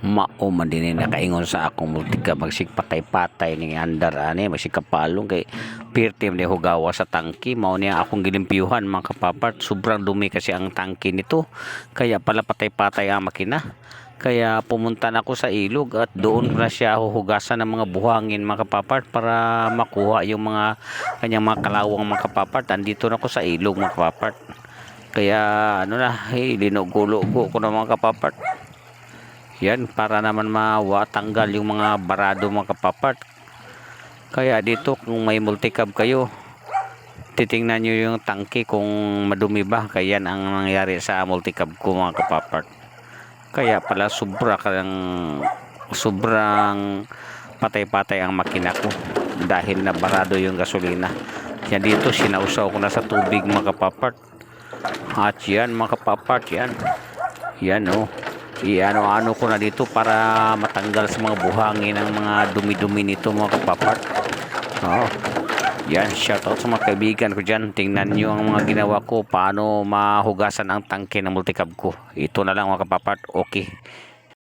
Mauman din nakaingon sa akong multika magsig patay-patay ni andar ani magsig kapalong kay pirtim ni hugawa sa tangki mao niya akong gilimpyuhan mga kapapart. Sobrang dumi kasi ang tangki nito kaya pala patay-patay ang makina. Kaya pumunta na ako sa ilog at doon ko na siya huhugasan ng mga buhangin mga kapapart para makuha yung mga kanyang mga kalawang mga kapapart. Andito na ako sa ilog mga kapapart. Kaya ano na, linugo-lugo ko na mga kapapart. Yan para naman mawatanggal yung mga barado mga kapapart. Kaya dito kung may multicab kayo, titingnan nyo yung tangke kung madumi ba. Kaya yan ang nangyari sa multicab ko mga kapapart. Kaya pala sobrang patay-patay ang makina ko dahil na barado yung gasolina. Yan dito sinausaw ko na sa tubig mga kapapart. At yan mga kapapart, yan oh. Iano-ano ko na dito para matanggal sa mga buhangin ang mga dumi-dumi nito mga kapapart. Oh, yan, shoutout sa mga kaibigan ko dyan. Tingnan nyo ang mga ginawa ko paano mahugasan ang tangke ng multicab ko. Ito na lang mga kapapart. Okay.